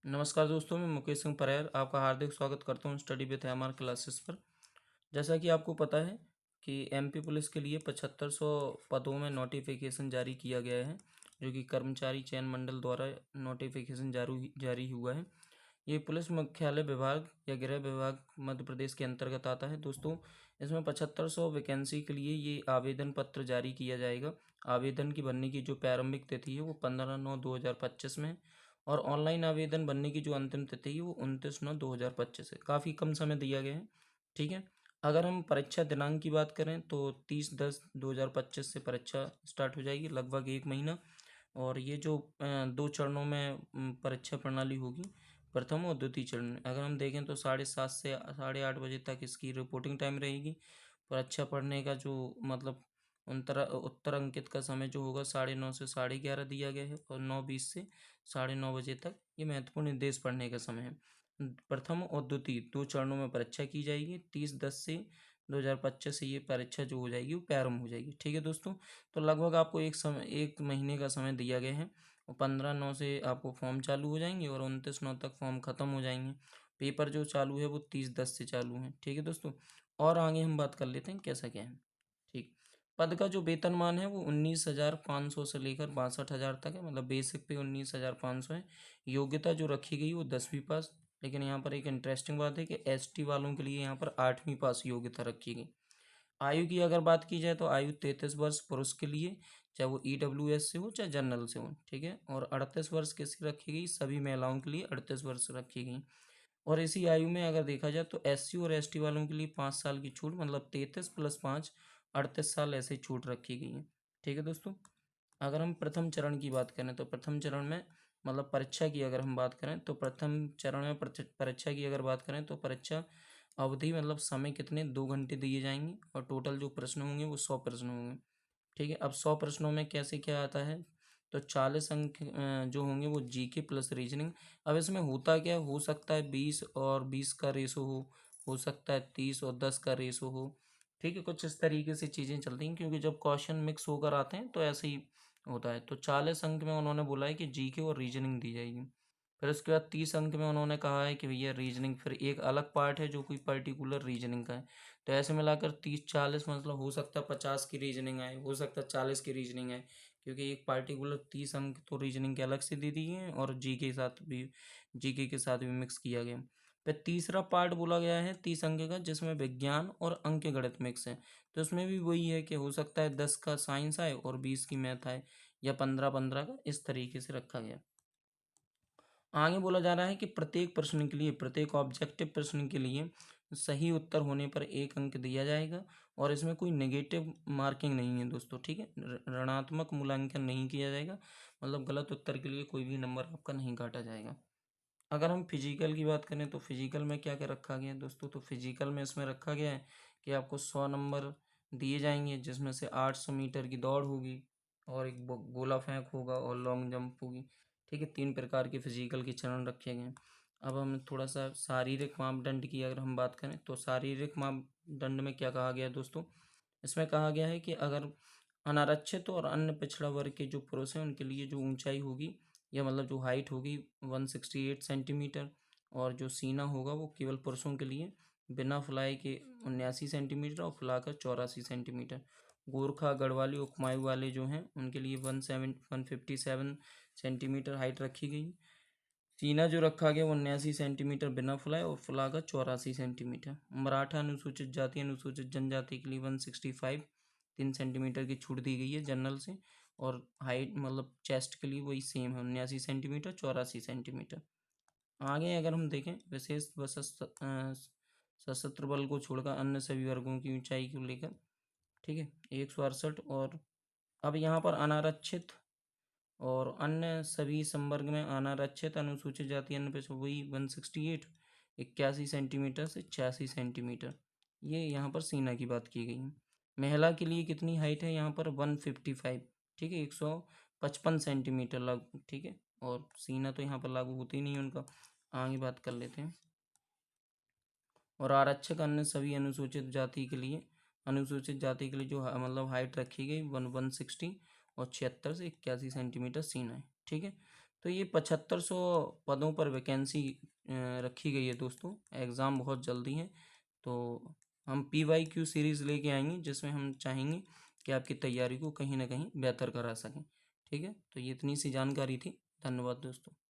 नमस्कार दोस्तों, मैं मुकेश सिंह परैर आपका हार्दिक स्वागत करता हूं स्टडी विथ एमआर क्लासेस पर। जैसा कि आपको पता है कि एमपी पुलिस के लिए 7500 पदों में नोटिफिकेशन जारी किया गया है, जो कि कर्मचारी चयन मंडल द्वारा नोटिफिकेशन जारी हुआ है। ये पुलिस मुख्यालय विभाग या गृह विभाग मध्य प्रदेश के अंतर्गत आता है। दोस्तों, इसमें 7500 वैकेंसी के लिए ये आवेदन पत्र जारी किया जाएगा। आवेदन की भरने की जो प्रारंभिक तिथि है वो 15/9/2025 में है, और ऑनलाइन आवेदन भरने की जो अंतिम तिथि है वो 29/9/2025 है। काफ़ी कम समय दिया गया है। ठीक है। अगर हम परीक्षा दिनांक की बात करें तो 30/10/2025 से परीक्षा स्टार्ट हो जाएगी, लगभग एक महीना। और ये जो दो चरणों में परीक्षा प्रणाली होगी, प्रथम और द्वितीय चरण में अगर हम देखें तो 7:30 से 8:30 बजे तक इसकी रिपोर्टिंग टाइम रहेगी। परीक्षा पढ़ने का जो मतलब उत्तर अंकित का समय जो होगा 9:30 से 11:30 दिया गया है, और 9:20 से 9:30 बजे तक ये महत्वपूर्ण निर्देश पढ़ने का समय है। प्रथम और द्वितीय दो चरणों में परीक्षा की जाएगी। 30/10/2025 से ये परीक्षा जो हो जाएगी वो प्रारंभ हो जाएगी। ठीक है दोस्तों, तो लगभग आपको एक महीने का समय दिया गया है, और 15/9 से आपको फॉर्म चालू हो जाएंगे और 29/9 तक फॉर्म ख़त्म हो जाएंगे। पेपर जो चालू है वो 30/10 से चालू है। ठीक है दोस्तों, और आगे हम बात कर लेते हैं कैसा क्या है। ठीक। पद का जो वेतनमान है वो 19,500 से लेकर 62,000 तक है, मतलब बेसिक पे 19,500 है। योग्यता जो रखी गई वो 10वीं पास। लेकिन यहाँ पर एक इंटरेस्टिंग बात है कि एसटी वालों के लिए यहाँ पर 8वीं पास योग्यता रखी गई। आयु की अगर बात की जाए तो आयु 33 वर्ष पुरुष के लिए, चाहे वो ईडब्ल्यूएस से हो चाहे जनरल से हो। ठीक है। और 38 वर्ष किसकी रखी गई? सभी महिलाओं के लिए 38 वर्ष रखी गई। और इसी आयु में अगर देखा जाए तो एससी और एसटी वालों के लिए 5 साल की छूट, मतलब 33 + 5 38 साल ऐसे छूट रखी गई है। ठीक है दोस्तों, अगर हम प्रथम चरण की बात करें तो प्रथम चरण में मतलब परीक्षा की अगर हम बात करें तो प्रथम चरण में परीक्षा की अगर बात करें तो परीक्षा अवधि मतलब समय कितने 2 घंटे दिए जाएंगे, और टोटल जो प्रश्न होंगे वो 100 प्रश्न होंगे। ठीक है। अब 100 प्रश्नों में कैसे क्या आता है, तो 40 अंक जो होंगे वो जीके प्लस रीजनिंग। अब इसमें होता क्या हो सकता है 20 और 20 का रेशो हो सकता है 30 और 10 का रेशो हो। ठीक है, कुछ इस तरीके से चीज़ें चलती हैं, क्योंकि जब क्वेश्चन मिक्स होकर आते हैं तो ऐसे ही होता है। तो 40 अंक में उन्होंने बोला है कि जीके और रीजनिंग दी जाएगी। फिर उसके बाद 30 अंक में उन्होंने कहा है कि भैया रीजनिंग, फिर एक अलग पार्ट है जो कोई पर्टिकुलर रीजनिंग का है। तो ऐसे मिलाकर 30 40 मतलब हो सकता है 50 की रीजनिंग आए, हो सकता है 40 की रीजनिंग आए, क्योंकि एक पार्टिकुलर 30 अंक तो रीजनिंग के अलग से दे दिए हैं, और जीके के साथ भी मिक्स किया गया। फिर तीसरा पार्ट बोला गया है 30 अंक का, जिसमें विज्ञान और अंक गणित मिक्स है। तो उसमें भी वही है कि हो सकता है 10 का साइंस आए और 20 की मैथ आए, या 15 15 का, इस तरीके से रखा गया। आगे बोला जा रहा है कि प्रत्येक प्रश्न के लिए, प्रत्येक ऑब्जेक्टिव प्रश्न के लिए सही उत्तर होने पर 1 अंक दिया जाएगा, और इसमें कोई नेगेटिव मार्किंग नहीं है दोस्तों। ठीक है, ऋणात्मक मूल्यांकन नहीं किया जाएगा, मतलब गलत उत्तर के लिए कोई भी नंबर आपका नहीं काटा जाएगा। अगर हम फिजिकल की बात करें तो फिजिकल में क्या क्या रखा गया है दोस्तों, तो फिजिकल में इसमें रखा गया है कि आपको 100 नंबर दिए जाएंगे, जिसमें से 800 मीटर की दौड़ होगी, और एक गोला फेंक होगा, और लॉन्ग जंप होगी। ठीक है, 3 प्रकार के फिजिकल के चरण रखे गए हैं। अब हम थोड़ा सा शारीरिक मापदंड की अगर हम बात करें तो शारीरिक मापदंड में क्या कहा गया है दोस्तों, इसमें कहा गया है कि अगर अनारक्षित और अन्य पिछड़ा वर्ग के जो पुरुष हैं उनके लिए जो ऊंचाई होगी, या मतलब जो हाइट होगी 168 सेंटीमीटर, और जो सीना होगा वो केवल पुरुषों के लिए बिना फुलाए के 79 सेंटीमीटर, और फुलाकर 84 सेंटीमीटर। गोरखा गढ़वाली और कुमाऊँ वाले जो हैं उनके लिए 157 हाइट रखी गई। सीना जो रखा गया वो 79 सेंटीमीटर बिना फुलाए, और फुलाकर 84 सेंटीमीटर। मराठा अनुसूचित जाति अनुसूचित जनजाति के लिए 165 3 सेंटीमीटर की छूट दी गई है जनरल से। और हाइट मतलब चेस्ट के लिए वही सेम है, 79 सेंटीमीटर 84 सेंटीमीटर। आगे अगर हम देखें विशेष सशस्त्र बल को छोड़कर अन्य सभी वर्गों की ऊंचाई को लेकर, ठीक है, 168। और अब यहाँ पर अनारक्षित और अन्य सभी संवर्ग में अनारक्षित अनुसूचित जाति अन्य पे वही 168 81 सेंटीमीटर से 86 सेंटीमीटर। ये यहाँ पर सीना की बात की गई है। महिला के लिए कितनी हाइट है यहाँ पर 155, ठीक है, 155 सेंटीमीटर लागू। ठीक है, और सीना तो यहाँ पर लागू होती ही नहीं है उनका। आगे बात कर लेते हैं। और आरक्षक अन्य सभी अनुसूचित जाति के लिए जो मतलब हाइट रखी गई 160, और 76 से 81 सेंटीमीटर सीना है। ठीक है, तो ये 7500 पदों पर वैकेंसी रखी गई है दोस्तों। एग्ज़ाम बहुत जल्दी है, तो हम PYQ सीरीज़ लेके आएंगे जिसमें हम चाहेंगे कि आपकी तैयारी को कहीं ना कहीं बेहतर करा सकें। ठीक है, तो ये इतनी सी जानकारी थी। धन्यवाद दोस्तों।